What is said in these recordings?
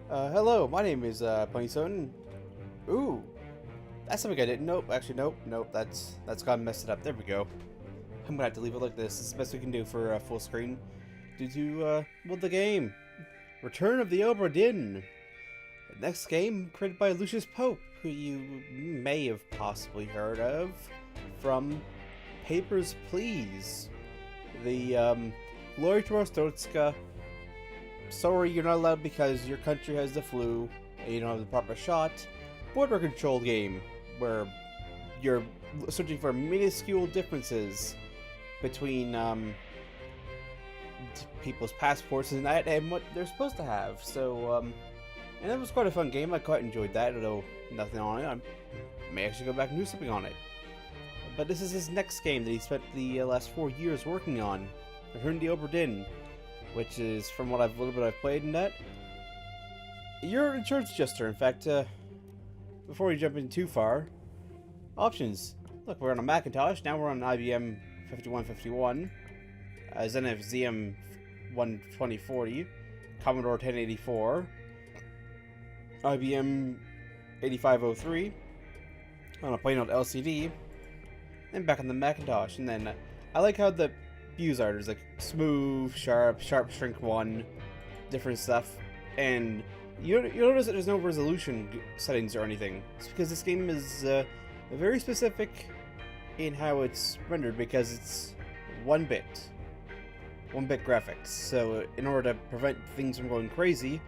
Hello, my name is, Ponyson. Ooh, that's something I didn't. Nope, actually, nope, that's gone messed it up. There we go. I'm gonna have to leave it like this. It's the best we can do for, full screen. Due to, well, the game. Return of the Obra Dinn. Next game, created by Lucius Pope, who you may have possibly heard of from Papers, Please. The, Glory to Rostotska. Sorry, you're not allowed because your country has the flu and you don't have the proper shot. Border control game where you're searching for minuscule differences between people's passports and that and what they're supposed to have. So, and it was quite a fun game. I quite enjoyed that, although nothing on it. I may actually go back and do something on it. But this is his next game that he spent the last 4 years working on. Return to Obra Dinn, which is, from what I've played in that, you're an insurance adjuster. In fact, before we jump in too far, options. Look, we're on a Macintosh. Now we're on IBM 5151, Zenith ZM 12040, Commodore 1084, IBM 8503, on a plain old LCD, and back on the Macintosh. And then I like how the views are. There's like smooth, sharp, shrink 1, different stuff, and you notice that there's no resolution settings or anything. It's because this game is very specific in how it's rendered, because it's 1-bit graphics. So in order to prevent things from going crazy,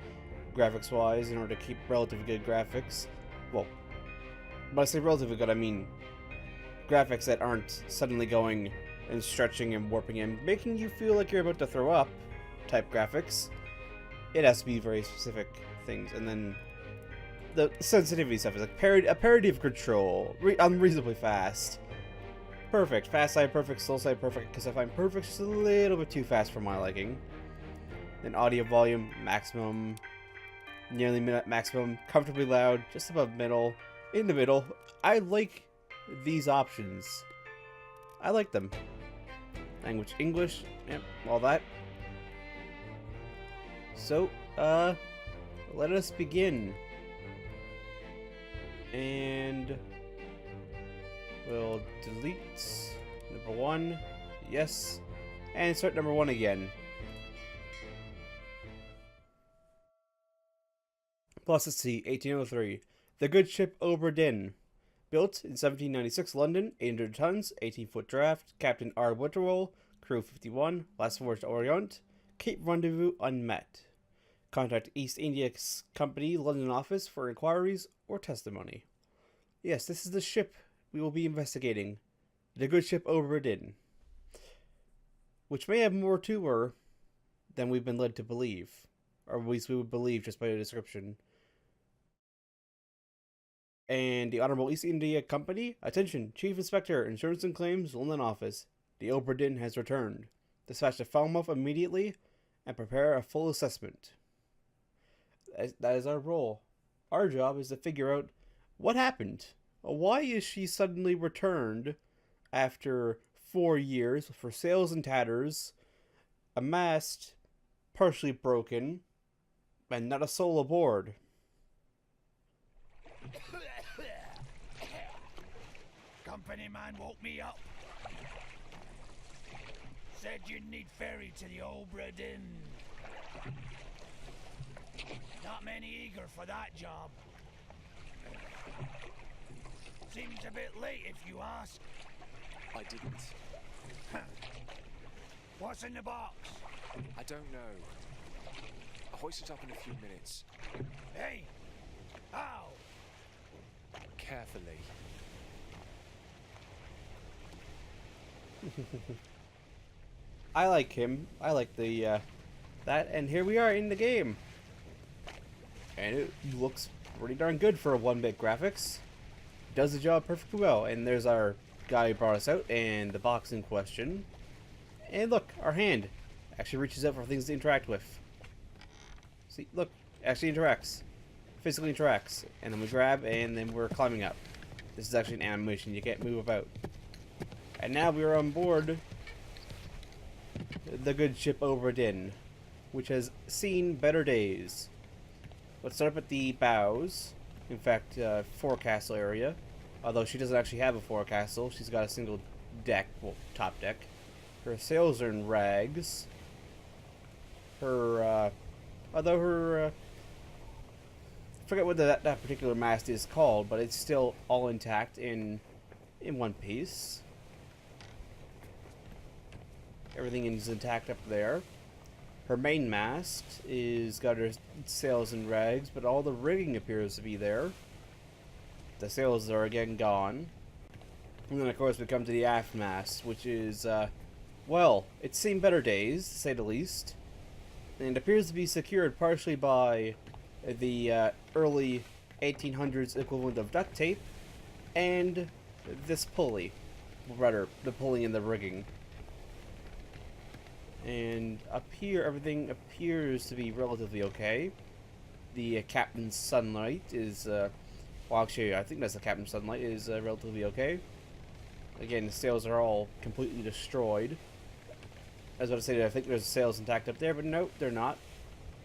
graphics-wise, in order to keep relatively good graphics, well, when I say relatively good, I mean graphics that aren't suddenly going and stretching and warping and making you feel like you're about to throw up type graphics. It has to be very specific things. And then the sensitivity stuff is like a parody of Control, unreasonably fast. Perfect. Fast side perfect, slow side perfect, because I find perfect just a little bit too fast for my liking. Then audio volume, maximum, nearly maximum, comfortably loud, just above middle, in the middle. I like these options. I like them. Language English, yep, all that. So, let us begin. And we'll delete number 1, yes, and start number 1 again. Plus, let's see, 1803. The good ship Obra Dinn. Built in 1796 London, 800 tons, 18-foot draft, Captain R. Witterwell, crew 51, last voyage to Orient, Cape Rendezvous unmet. Contact East India Company London office for inquiries or testimony. Yes, this is the ship we will be investigating. The good ship Obra Dinn. Which may have more to her than we've been led to believe. Or at least we would believe just by the description. And the Honorable East India Company, attention, Chief Inspector, Insurance and Claims, London Office. The Obra Dinn has returned. Dispatch to Falmouth immediately and prepare a full assessment. That is our role. Our job is to figure out what happened. Why is she suddenly returned after 4 years for sails and tatters, a mast partially broken, and not a soul aboard? Company man woke me up. Said you'd need ferry to the Obra Dinn. Not many eager for that job. Seems a bit late if you ask. I didn't. What's in the box? I don't know. I'll hoist it up in a few minutes. Hey! How? Carefully. I like him. I like the, that, and here we are in the game. And it looks pretty darn good for a 1-bit graphics. Does the job perfectly well. And there's our guy who brought us out, and the box in question. And look, our hand actually reaches out for things to interact with. See, look, actually interacts. Physically interacts. And then we grab, and then we're climbing up. This is actually an animation, you can't move about. And now we are on board the good ship Obra Dinn, which has seen better days. Let's start up at the bows. In fact, forecastle area. Although she doesn't actually have a forecastle, she's got a single deck, well, top deck. Her sails are in rags. Her, although her, I forget what that particular mast is called, but it's still all intact in one piece. Everything is intact up there. Her main mast is got her sails and rags, but all the rigging appears to be there. The sails are again gone. And then of course we come to the aft mast, which is, well, it's seen better days, to say the least. And it appears to be secured partially by the early 1800s equivalent of duct tape, and this pulley. Rather, the pulley in the rigging. And up here, everything appears to be relatively okay. The captain's sunlight is, well, actually, I think that's the captain's sunlight is relatively okay. Again, the sails are all completely destroyed. I was about to say that I think there's sails intact up there, but no, they're not.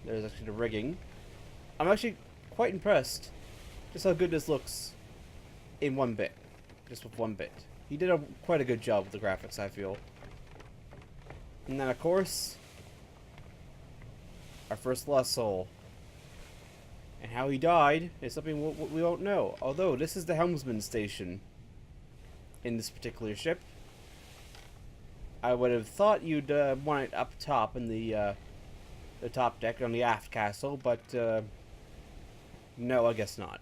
There's actually the rigging. I'm actually quite impressed just how good this looks in one bit. Just with one bit. He did quite a good job with the graphics, I feel. And then, of course, our first lost soul. And how he died is something we won't know. Although, this is the helmsman's station in this particular ship. I would have thought you'd want it up top in the top deck on the aft castle, but no, I guess not.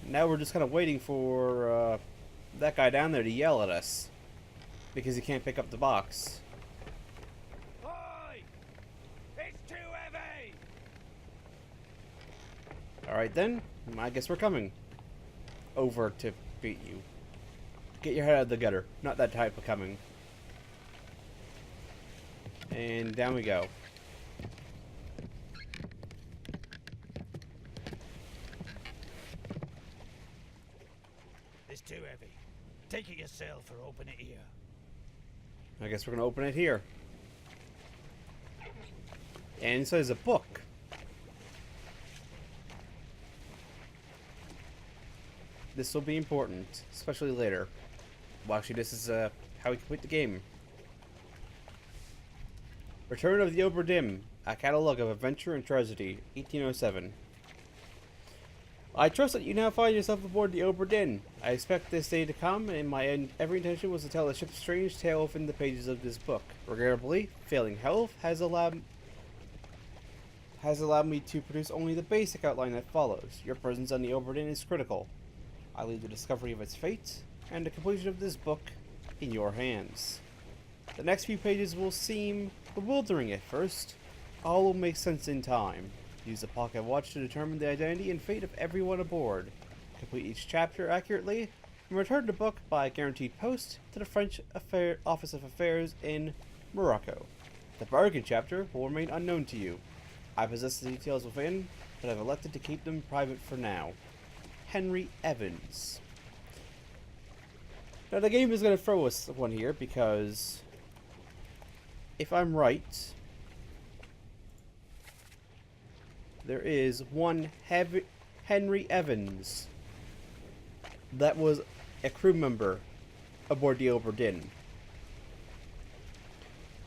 Now we're just kind of waiting for that guy down there to yell at us. Because he can't pick up the box. Oi! It's too heavy! Alright then, I guess we're coming over to beat you. Get your head out of the gutter. Not that type of coming. And down we go. It's too heavy. Take it yourself or open it here. I guess we're gonna open it here. And inside is a book. This will be important, especially later. Well, actually, this is how we complete the game. Return of the Obra Dinn, a catalogue of adventure and tragedy, 1807. I trust that you now find yourself aboard the Obra Dinn. I expect this day to come, and my every intention was to tell the ship's strange tale within the pages of this book. Regrettably, failing health has allowed me to produce only the basic outline that follows. Your presence on the Obra Dinn is critical. I leave the discovery of its fate and the completion of this book in your hands. The next few pages will seem bewildering at first. All will make sense in time. Use the pocket watch to determine the identity and fate of everyone aboard. Complete each chapter accurately, and return the book by guaranteed post to the French Office of Affairs in Morocco. The bargain chapter will remain unknown to you. I possess the details within, but I've elected to keep them private for now. Henry Evans. Now the game is going to throw us one here because, if I'm right, there is one Henry Evans that was a crew member aboard the Obra Dinn.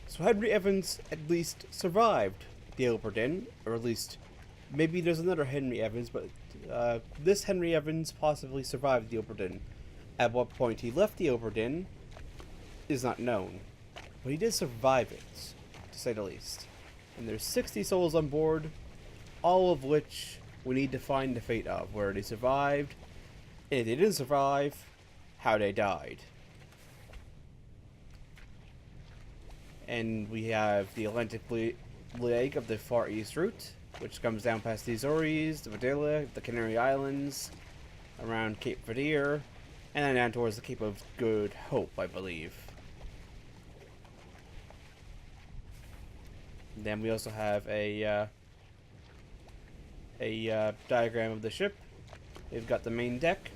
So Henry Evans at least survived the Obra Dinn, or at least maybe there's another Henry Evans, but this Henry Evans possibly survived the Obra Dinn. At what point he left the Obra Dinn is not known, but he did survive it, to say the least. And there's 60 souls on board, all of which we need to find the fate of, where they survived, and if they didn't survive, how they died. And we have the Atlantic leg of the Far East route, which comes down past the Azores, the Madeira, the Canary Islands, around Cape Verdeer, and then down towards the Cape of Good Hope, I believe. And then we also have a diagram of the ship. We've got the main deck,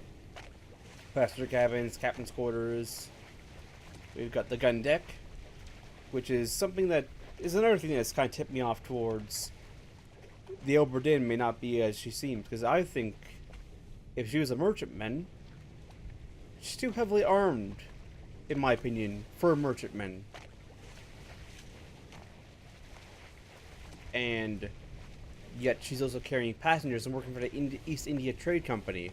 passenger cabins, captain's quarters. We've got the gun deck, which is something that is another thing that's kind of tipped me off towards the Obra Dinn may not be as she seems, because I think if she was a merchantman, she's too heavily armed, in my opinion, for a merchantman. And yet she's also carrying passengers and working for the East India Trade Company.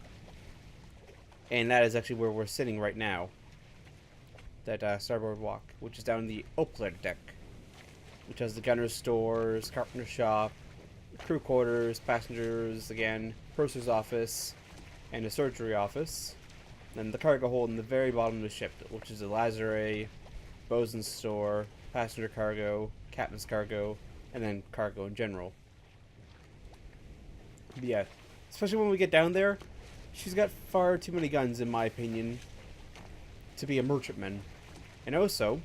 And that is actually where we're sitting right now. That starboard walk, which is down the Obra deck, which has the gunner's stores, carpenter's shop, crew quarters, passengers again, purser's office, and a surgery office. Then the cargo hold in the very bottom of the ship, which is a lazare, bosun's store, passenger cargo, captain's cargo, and then cargo in general. But yeah, especially when we get down there, she's got far too many guns, in my opinion, to be a merchantman. And also,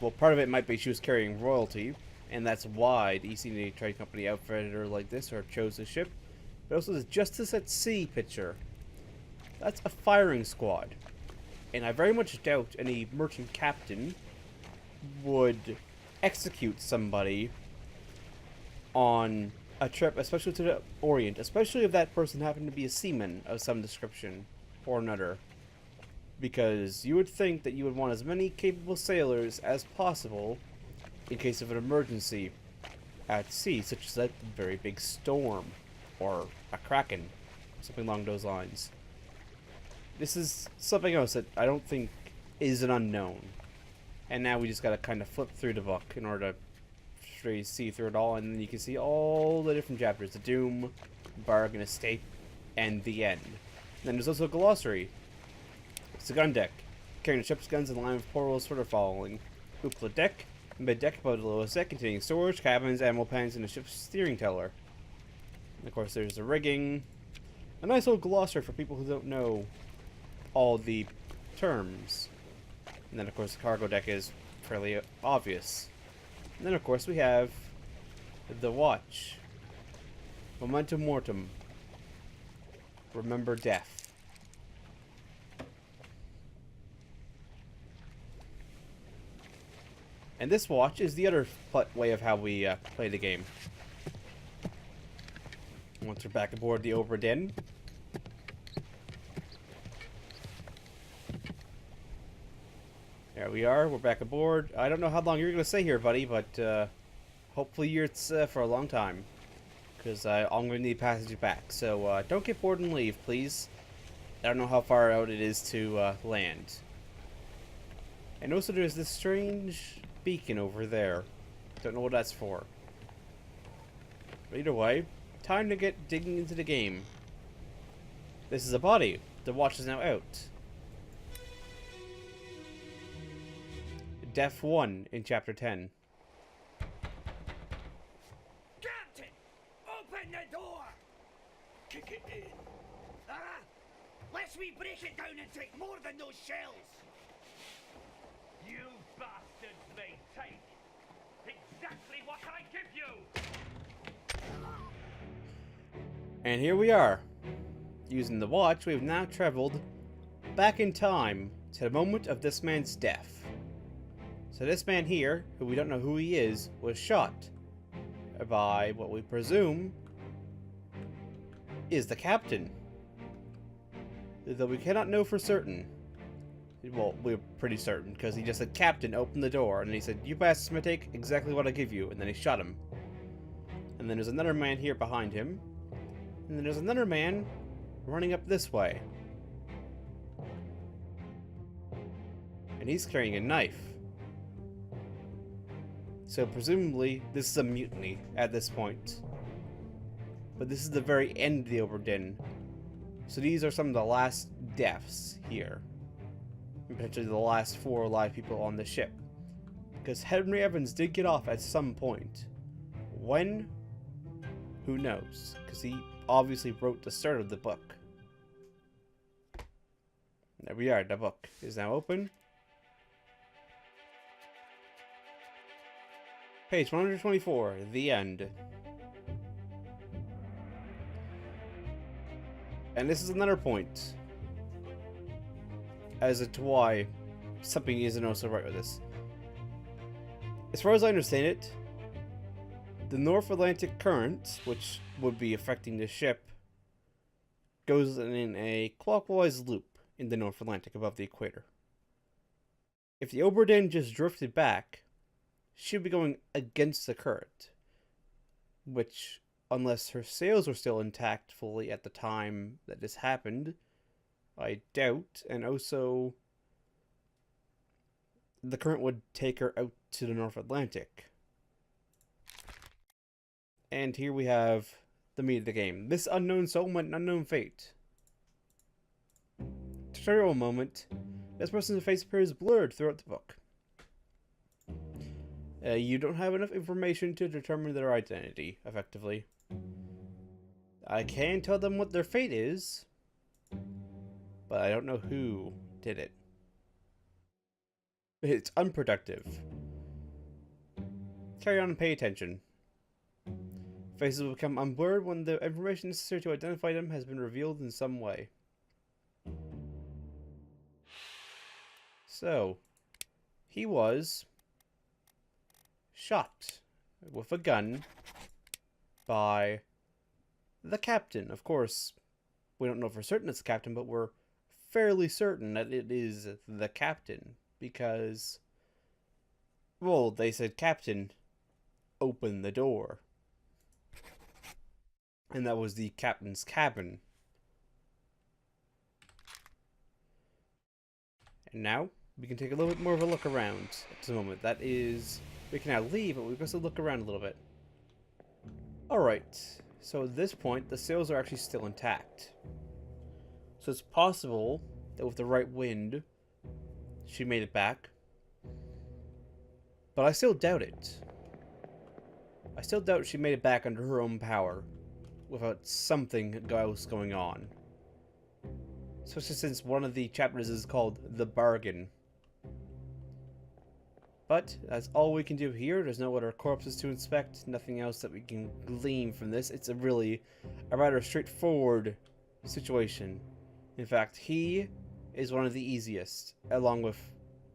well, part of it might be she was carrying royalty, and that's why the East India Trade Company outfitted her like this, or chose the ship. But also the Justice at Sea picture. That's a firing squad. And I very much doubt any merchant captain would execute somebody on a trip, especially to the Orient, especially if that person happened to be a seaman of some description or another. Because you would think that you would want as many capable sailors as possible in case of an emergency at sea, such as a very big storm or a kraken, something along those lines. This is something else that I don't think is an unknown. And now we just gotta kind of flip through the book in order to really see through it all, and then you can see all the different chapters: the Doom, Bargain, Escape, and the End. And then there's also a glossary. It's a gun deck, carrying the ship's guns in line with portals for the following: Upla deck, mid deck above the lowest deck, containing storage, cabins, ammo pans, and the ship's steering tiller. And of course, there's the rigging. A nice little glossary for people who don't know all the terms. And then, of course, the cargo deck is fairly obvious. And then, of course, we have the watch. Memento Mortem. Remember death. And this watch is the other way of how we play the game. Once we're back aboard the Obra Dinn, there we are. We're back aboard. I don't know how long you're going to stay here, buddy, but hopefully it's for a long time. Because I'm going to need passage back. So don't get bored and leave, please. I don't know how far out it is to land. And also there's this strange beacon over there. Don't know what that's for. But either way, time to get digging into the game. This is a body. The watch is now out. Death 1 in Chapter 10. Captain! Open the door! Kick it in. Ah! Lest we break it down and take more than those shells! You bastards may take exactly what I give you! And here we are. Using the watch, we have now traveled back in time to the moment of this man's death. So this man here, who we don't know who he is, was shot by what we presume is the captain. Though we cannot know for certain. Well, we're pretty certain, because he just said, "Captain, open the door," and then he said, "You bastards may take exactly what I give you," and then he shot him. And then there's another man here behind him. And then there's another man running up this way. And he's carrying a knife. So presumably, this is a mutiny at this point. But this is the very end of the Obra Dinn. So these are some of the last deaths here. And potentially the last 4 live people on the ship. Because Henry Evans did get off at some point. When? Who knows? Because he obviously wrote the start of the book. There we are, the book is now open. Page 124, the end. And this is another point as to why something isn't also right with this. As far as I understand it, The North Atlantic Current, which would be affecting the ship, goes in a clockwise loop in the North Atlantic above the equator. If the Obra Dinn just drifted back, she'd be going against the current, which, unless her sails were still intact fully at the time that this happened, I doubt, and also the current would take her out to the North Atlantic. And here we have the meat of the game. This unknown soul met an unknown fate. Tutorial moment. This person's face appears blurred throughout the book. You don't have enough information to determine their identity, effectively. I can tell them what their fate is, but I don't know who did it. It's unproductive. Carry on and pay attention. Faces will become unblurred when the information necessary to identify them has been revealed in some way. So, he was shot with a gun by the captain. Of course, we don't know for certain it's the captain, but we're fairly certain that it is the captain because, well, they said, "Captain, open the door." And that was the captain's cabin. And now, we can take a little bit more of a look around at the moment. That is, we can now leave, but we can also look around a little bit. Alright, so at this point, the sails are actually still intact. So it's possible that with the right wind, she made it back. But I still doubt it. I still doubt she made it back under her own power, without something else going on. Especially since one of the chapters is called The Bargain. But that's all we can do here. There's no other corpses to inspect, nothing else that we can glean from this. It's a rather straightforward situation. In fact, he is one of the easiest, along with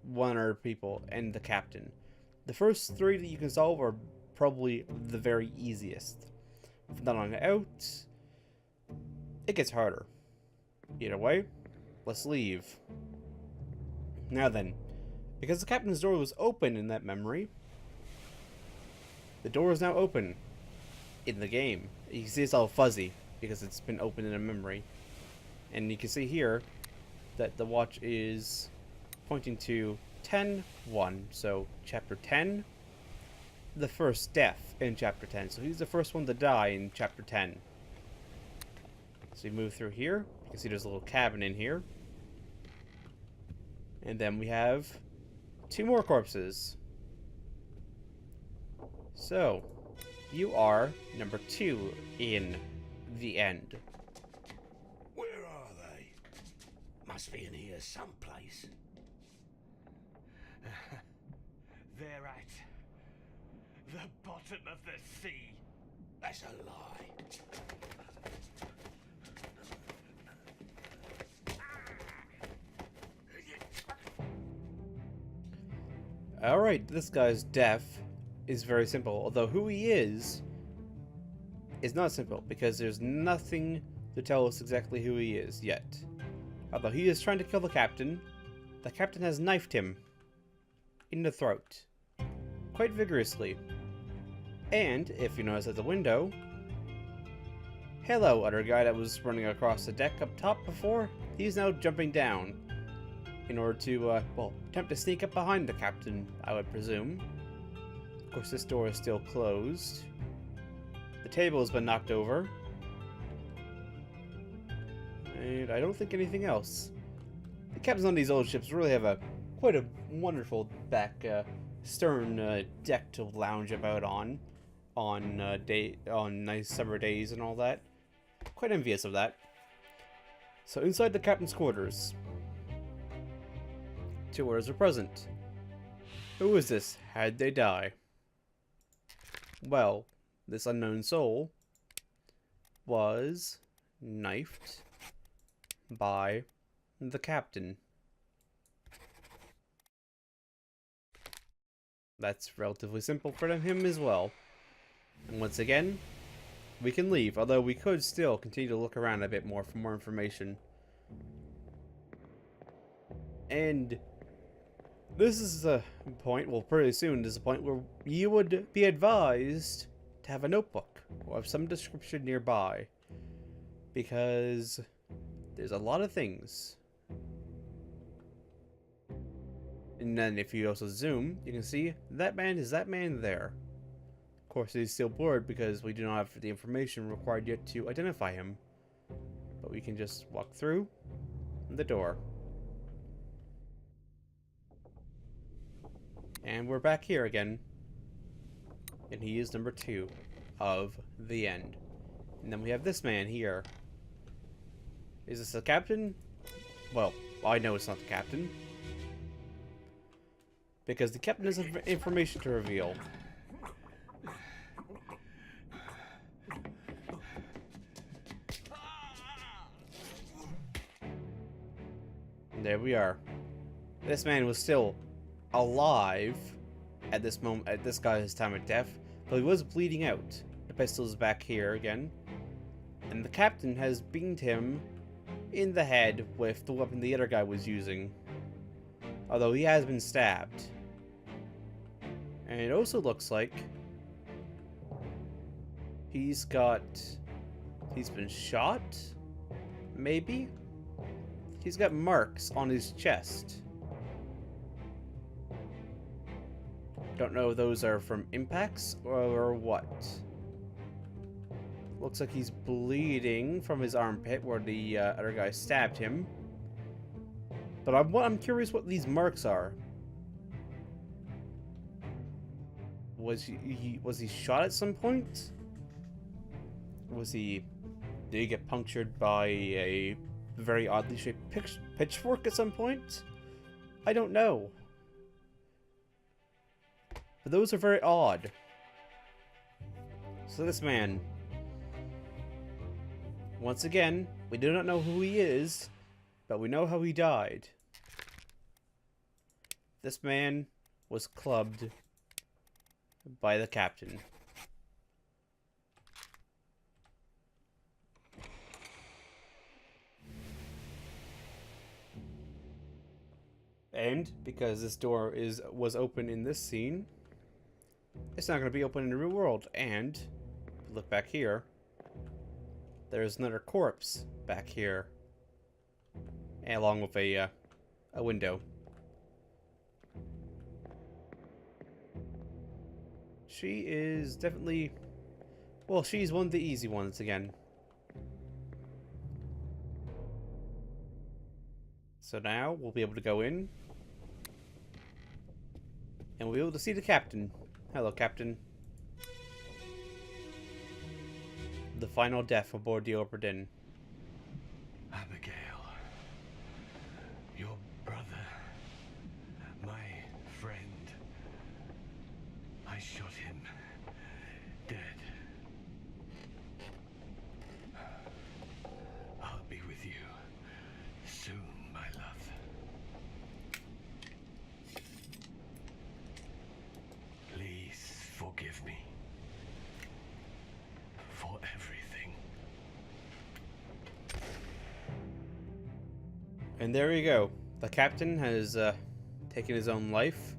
one other people and the captain. The first three that you can solve are probably the very easiest. From that on out, it gets harder. Either way, let's leave. Now then, because the captain's door was open in that memory, the door is now open in the game. You can see it's all fuzzy because it's been open in a memory. And you can see here that the watch is pointing to 10-1. So, chapter 10, the first death in chapter 10. So he's the first one to die in chapter 10. So we move through here. You can see there's a little cabin in here. And then we have 2 more corpses. So, you are number 2 in the end. Where are they? Must be in here someplace. They're at the bottom of the sea. That's a lie. Alright, this guy's death is very simple, although who he is not simple, because there's nothing to tell us exactly who he is yet. Although he is trying to kill the captain has knifed him in the throat, quite vigorously. And, if you notice at the window, hello, other guy that was running across the deck up top before, he's now jumping down in order to, well, attempt to sneak up behind the captain, I would presume. Of course, this door is still closed. The table has been knocked over. And I don't think anything else. The captains on these old ships really have quite a wonderful back stern deck to lounge about on nice summer days and all that. Quite envious of that. So inside the captain's quarters, 2 orders are present. Who is this? How'd they die? Well, this unknown soul was knifed by the captain. That's relatively simple for him as well. And once again, we can leave, although we could still continue to look around a bit more for more information. And this is a point, well, pretty soon, this is a point where you would be advised to have a notebook or have some description nearby, because there's a lot of things. And then if you also zoom, you can see that man is that man there. Of course, he's still blurred because we do not have the information required yet to identify him. But we can just walk through the door. And we're back here again. And he is number 2 of the end. And then we have this man here. Is this the captain? Well, I know it's not the captain. Because the captain has information to reveal. And there we are. This man was still alive at this moment, at this guy's time of death, but he was bleeding out. The pistol is back here again. And the captain has beamed him in the head with the weapon the other guy was using. Although he has been stabbed. And it also looks like he's been shot? Maybe? He's got marks on his chest. Don't know if those are from impacts or what. Looks like he's bleeding from his armpit where the other guy stabbed him. But I'm curious what these marks are. Was he shot at some point? Did he get punctured by a very oddly shaped pitchfork at some point? I don't know. But those are very odd. So this man, once again, we do not know who he is, but we know how he died. This man was clubbed by the captain. And because this door was open in this scene, it's not going to be open in the real world. And look back here. There's another corpse back here, along with a window. She is definitely, well, she's one of the easy ones again. So now we'll be able to go in, and we'll be able to see the captain. Hello, Captain. The final death aboard the Obra Dinn. Abigail, your brother, my friend. I shot him dead. I'll be with you soon, my love. Please forgive me for everything. And there you go. The captain has taken his own life.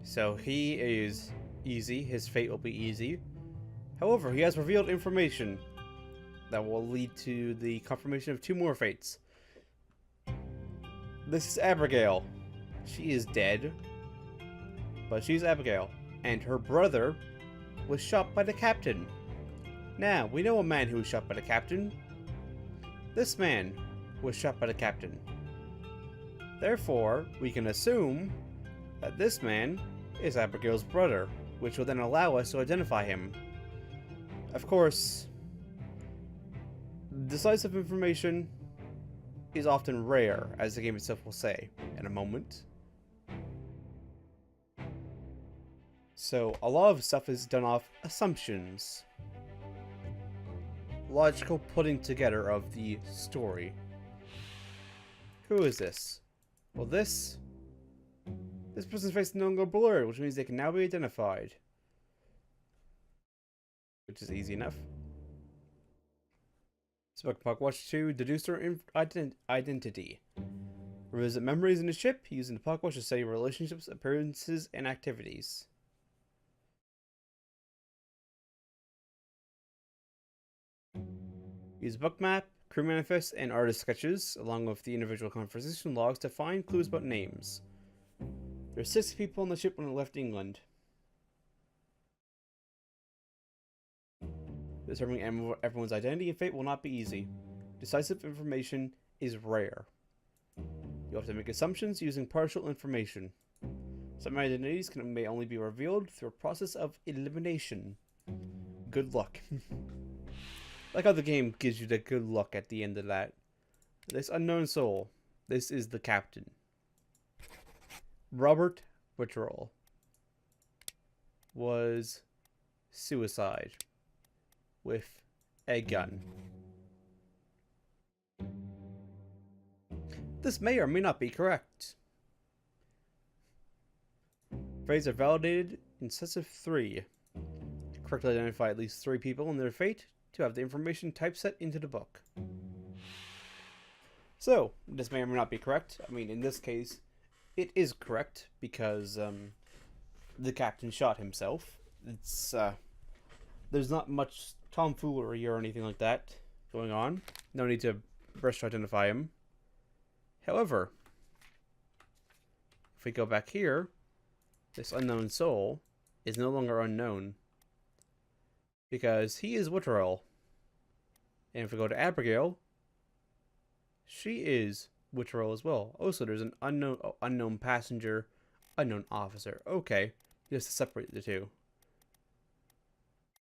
So he is easy. His fate will be easy. However, he has revealed information that will lead to the confirmation of 2 more fates. This is Abigail. She is dead. But she's Abigail. And her brother was shot by the captain. Now, we know a man who was shot by the captain. This man was shot by the captain. Therefore, we can assume that this man is Abigail's brother, which will then allow us to identify him. Of course, decisive information is often rare, as the game itself will say in a moment. So a lot of stuff is done off assumptions. Logical putting together of the story. Who is this? Well, this person's face is no longer blurred, which means they can now be identified. which is easy enough. Select Pocket Watch to deduce their identity. Revisit memories in the ship using the Pocket Watch to study relationships, appearances, and activities. Use book map, crew manifests, and artist sketches, along with the individual conversation logs to find clues about names. There are 60 people on the ship when it left England. Determining everyone's identity and fate will not be easy. Decisive information is rare. You have to make assumptions using partial information. Some identities may only be revealed through a process of elimination. Good luck. Like how the game gives you the good luck at the end of that. This unknown soul. This is the captain. Robert Witcherell was suicide with a gun. This may or may not be correct. Phrase are validated in sets of 3. Correctly identify at least 3 people and their fate to have the information typeset into the book. So, this may or may not be correct. I mean, in this case, it is correct because the captain shot himself. It's there's not much tomfoolery or anything like that going on. No need to rush to identify him. However, if we go back here, this unknown soul is no longer unknown because he is Witcherell. And if we go to Abigail, she is Witcherell as well. Also, there's an unknown passenger, unknown officer. Okay, just to separate the two.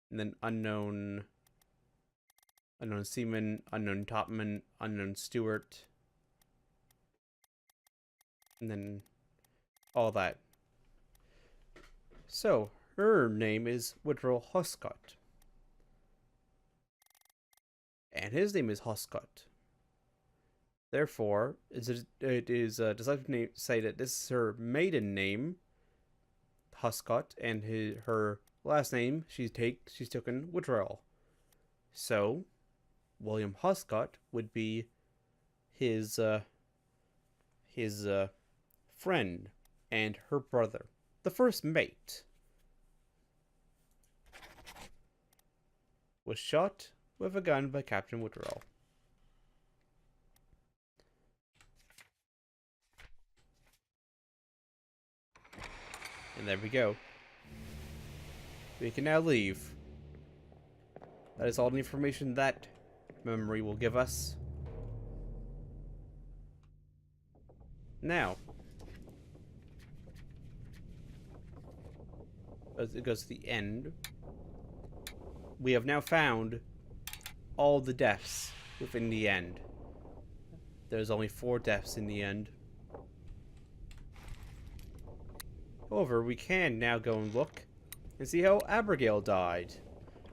And then unknown seaman, unknown topman, unknown steward. And then all that. So, her name is Witcherell Huscott. And his name is Huscott. Therefore, it is decisive to say that this is her maiden name, Huscott, and her last name she's taken Witcherell. So, William Huscott would be his friend and her brother, the first mate, was shot with a gun by Captain Witcherell. And there we go. We can now leave. That is all the information that memory will give us. Now, as it goes to the end, we have now found all the deaths within the end. There's only 4 deaths in the end. However, we can now go and look and see how Abigail died.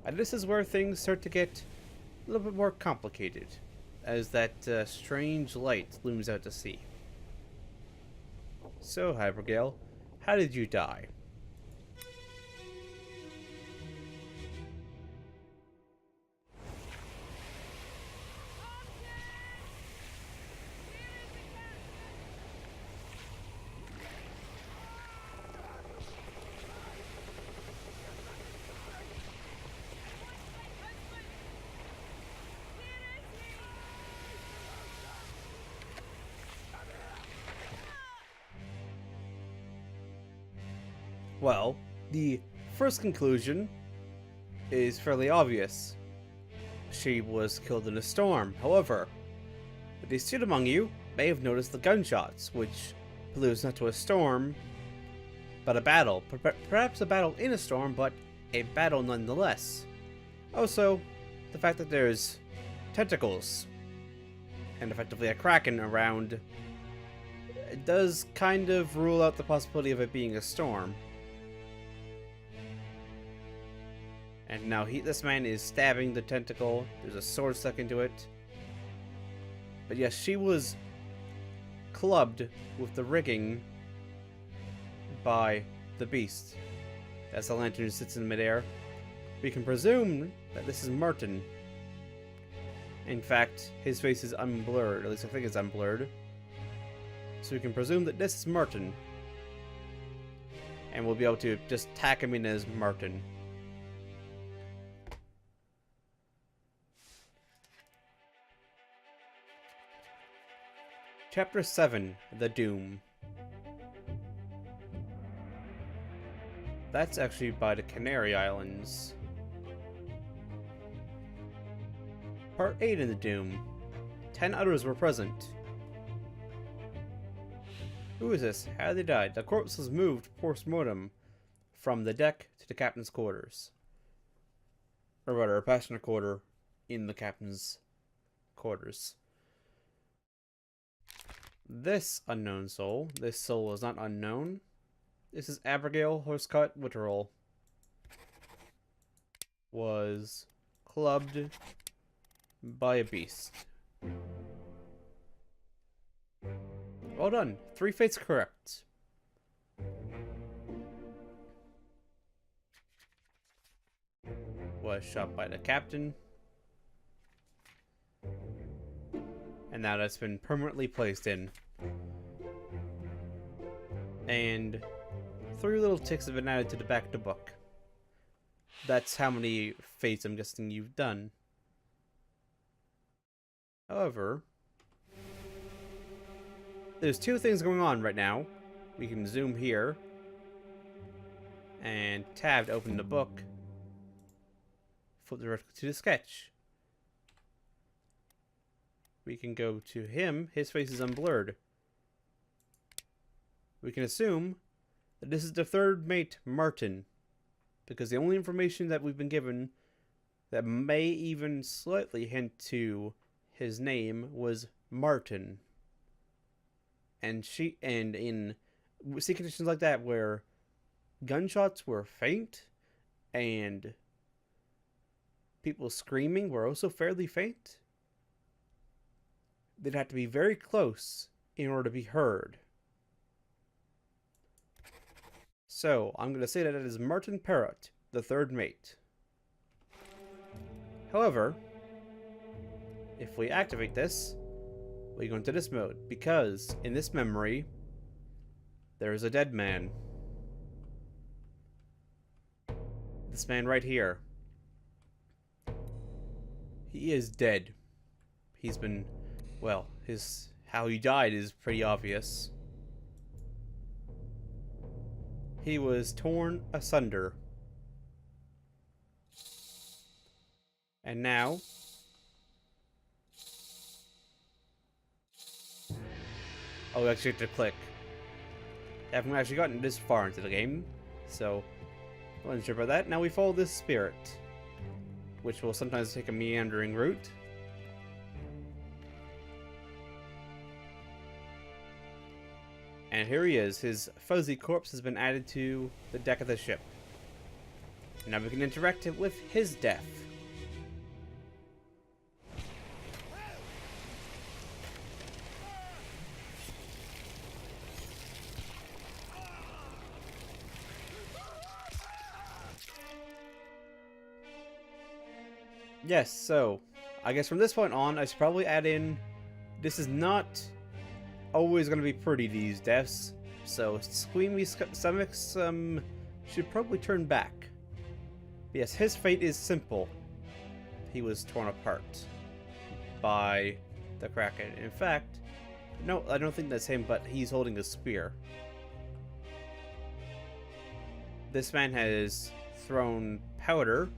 And this is where things start to get a little bit more complicated, as that strange light looms out to sea. So, Abigail, how did you die? Well, the first conclusion is fairly obvious. She was killed in a storm. However, the astute among you may have noticed the gunshots, which alludes not to a storm, but a battle. Perhaps a battle in a storm, but a battle nonetheless. Also, the fact that there's tentacles and effectively a kraken around, it does kind of rule out the possibility of it being a storm. And now this man is stabbing the tentacle. There's a sword stuck into it. But yes, she was clubbed with the rigging by the beast as the lantern sits in midair. We can presume that this is Martin. In fact, his face is unblurred, at least I think it's unblurred. So we can presume that this is Martin. And we'll be able to just tack him in as Martin. Chapter 7, The Doom. That's actually by the Canary Islands. Part 8 in The Doom. 10 others were present. Who is this? How did they die? The corpse was moved post-mortem from the deck to the captain's quarters. Or rather, a passenger quarter in the captain's quarters. This unknown soul. This soul is not unknown. This is Abigail Horsecott Witterall. Was clubbed by a beast. Well done. 3 fates correct. Was shot by the captain. And now that's been permanently placed in. And 3 little ticks have been added to the back of the book. That's how many fates I'm guessing you've done. However, there's 2 things going on right now. We can zoom here and tab to open the book. Flip directly to the sketch. We can go to him. His face is unblurred. We can assume that this is the 3rd mate, Martin, because the only information that we've been given that may even slightly hint to his name was Martin. And in sea conditions like that where gunshots were faint and people screaming were also fairly faint, they'd have to be very close in order to be heard. So, I'm going to say that it is Martin Parrott, the 3rd mate. However, if we activate this, we go into this mode, because in this memory, there is a dead man. This man right here. He is dead. He's been, well, how he died is pretty obvious. He was torn asunder. And now, oh, we actually have to click. I haven't actually gotten this far into the game, so I wasn't sure about that. Now we follow this spirit, which will sometimes take a meandering route. And here he is. His fuzzy corpse has been added to the deck of the ship. Now we can interact with his death. Yes, so I guess from this point on, I should probably add in, this is not always going to be pretty, these deaths, so squeamy stomachs should probably turn back. Yes, his fate is simple. He was torn apart by the Kraken. In fact, no, I don't think that's him, but he's holding a spear. This man has thrown powder.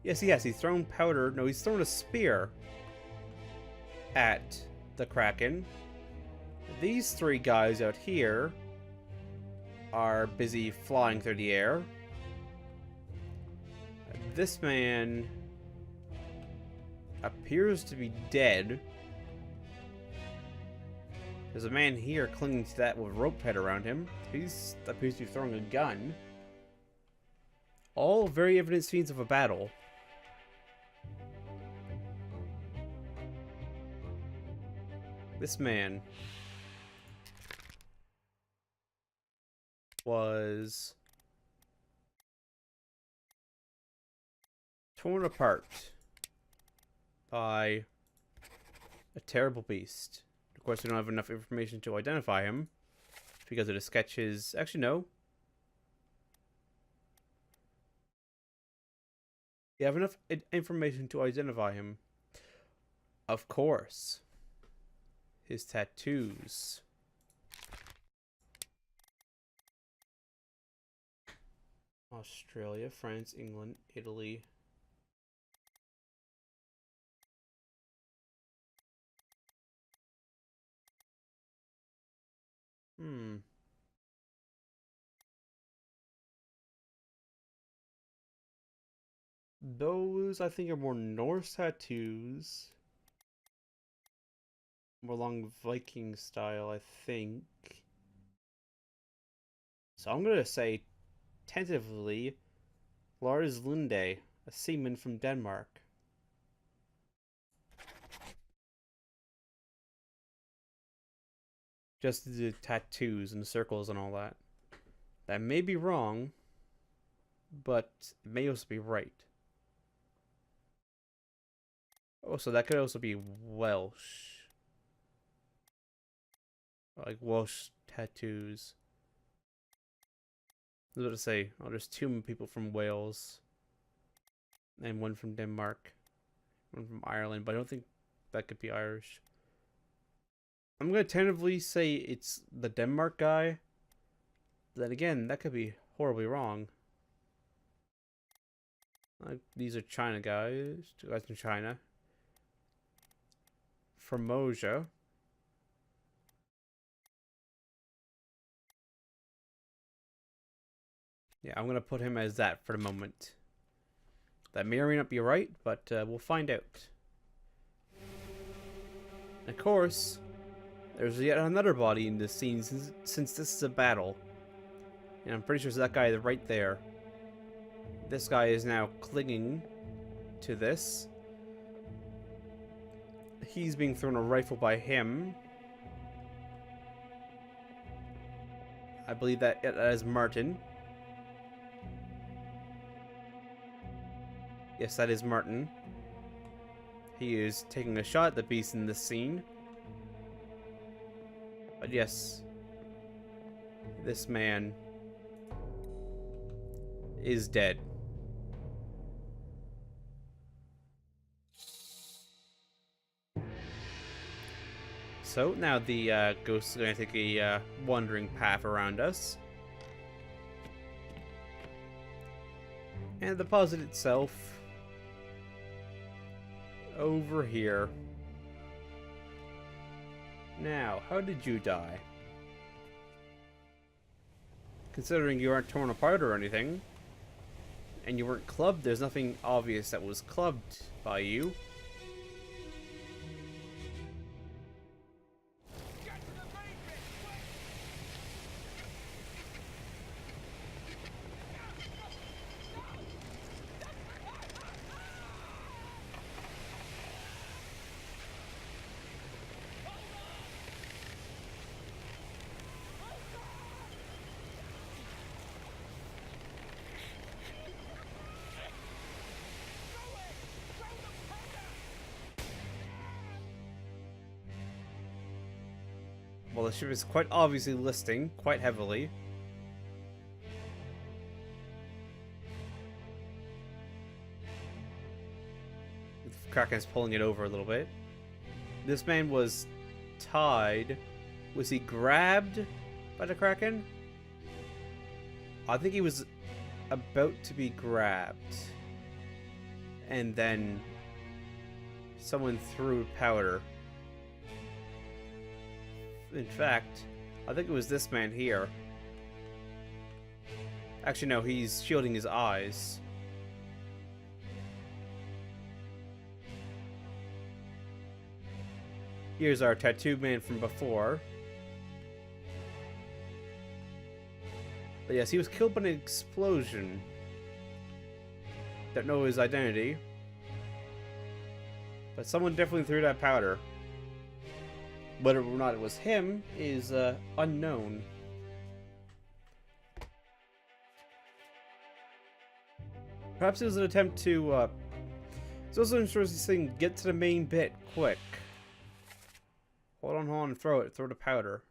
Yes, he has. He's thrown powder. No, he's thrown a spear at the Kraken. These 3 guys out here are busy flying through the air. This man appears to be dead. There's a man here clinging to that with a rope tied around him. He appears to be throwing a gun. All very evident scenes of a battle. This man was torn apart by a terrible beast. Of course, we don't have enough information to identify him because of the sketches. Actually, no. You have enough information to identify him. Of course. His tattoos. Australia, France, England, Italy. Those, I think, are more Norse tattoos. More along Viking style, I think. So I'm going to say, tentatively, Lars Lunde, a seaman from Denmark. Just the tattoos and the circles and all that. That may be wrong, but it may also be right. Oh, so that could also be Welsh. Like Welsh tattoos. I was about to say, oh, there's 2 people from Wales. And 1 from Denmark. 1 from Ireland, but I don't think that could be Irish. I'm going to tentatively say it's the Denmark guy. But then again, that could be horribly wrong. These are China guys. 2 guys from China. Formosa. Yeah, I'm going to put him as that for the moment. That may or may not be right, but we'll find out. Of course, there's yet another body in this scene since this is a battle. And I'm pretty sure it's that guy right there. This guy is now clinging to this. He's being thrown a rifle by him. I believe that is Martin. Yes, that is Martin. He is taking a shot at the beast in this scene. But yes, this man is dead. So now the ghost is going to take a wandering path around us. And the deposit itself over here. Now, how did you die? Considering you aren't torn apart or anything, and you weren't clubbed, there's nothing obvious that was clubbed by you. Well, the ship is quite obviously listing quite heavily. The Kraken's pulling it over a little bit. This man was tied. Was he grabbed by the Kraken? I think he was about to be grabbed. And then someone threw powder. In fact, I think it was this man here. Actually, no, he's shielding his eyes. Here's our tattooed man from before. But yes, he was killed by an explosion. Don't know his identity. But someone definitely threw that powder. Whether or not it was him is unknown. Perhaps it was an attempt to It's also interesting saying, get to the main bit, quick. Hold on, throw it. Throw the powder.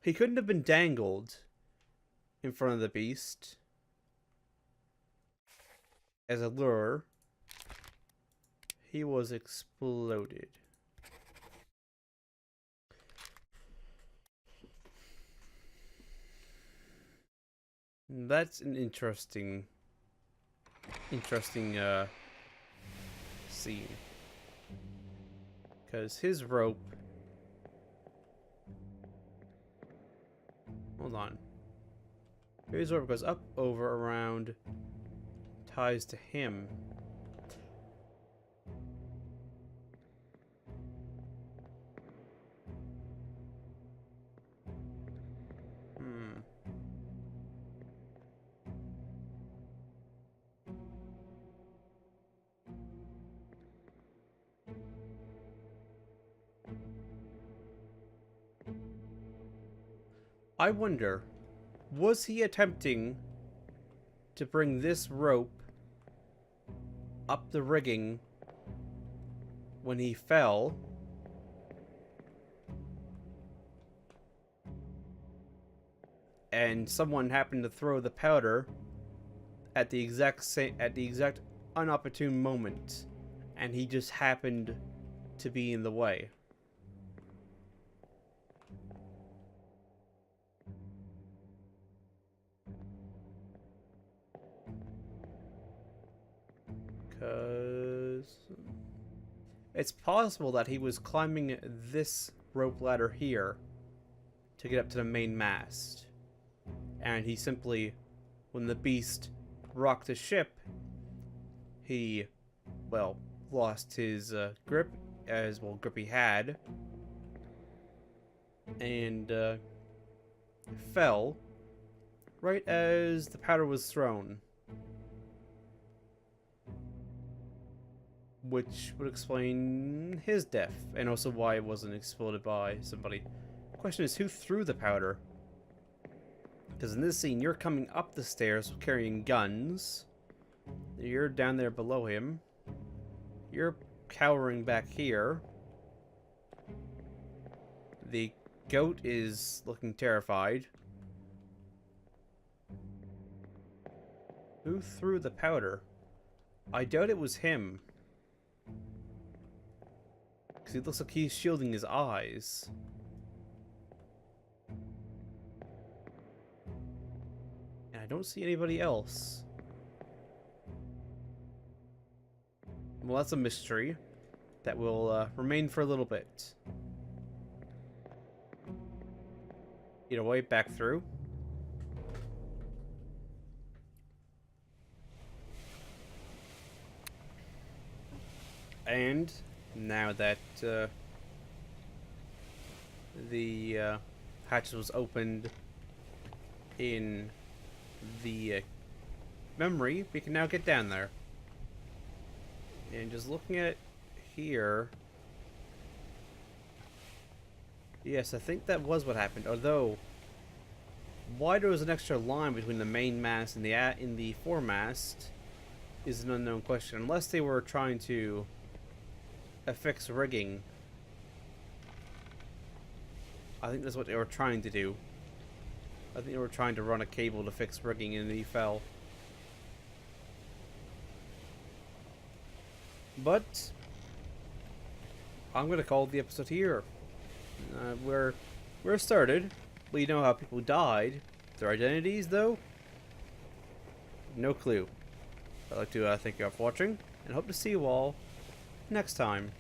He couldn't have been dangled in front of the beast as a lure. He was exploded. That's an interesting scene. Because his rope... Hold on. His rope goes up, over, around, ties to him. I wonder, was he attempting to bring this rope up the rigging when he fell? And someone happened to throw the powder at the exact unopportune moment, and he just happened to be in the way. Because it's possible that he was climbing this rope ladder here to get up to the main mast. And he simply, when the beast rocked the ship, he, well, lost his grip, as well grip he had, and fell right as the powder was thrown. Which would explain his death, and also why it wasn't exploded by somebody. The question is, who threw the powder? Because in this scene, you're coming up the stairs carrying guns. You're down there below him. You're cowering back here. The goat is looking terrified. Who threw the powder? I doubt it was him. Because it looks like he's shielding his eyes. And I don't see anybody else. Well, that's a mystery that will remain for a little bit. Either way, back through. And now that the hatch was opened in the memory, we can now get down there. And just looking at it here, yes, I think that was what happened. Although, why there was an extra line between the main mast and the foremast is an unknown question. Unless they were trying to affix rigging. I think that's what they were trying to do. I think they were trying to run a cable to fix rigging, and he fell. But I'm gonna call the episode here. We're started. We know how people died. Their identities, though, no clue. I'd like to thank you all for watching, and hope to see you all next time.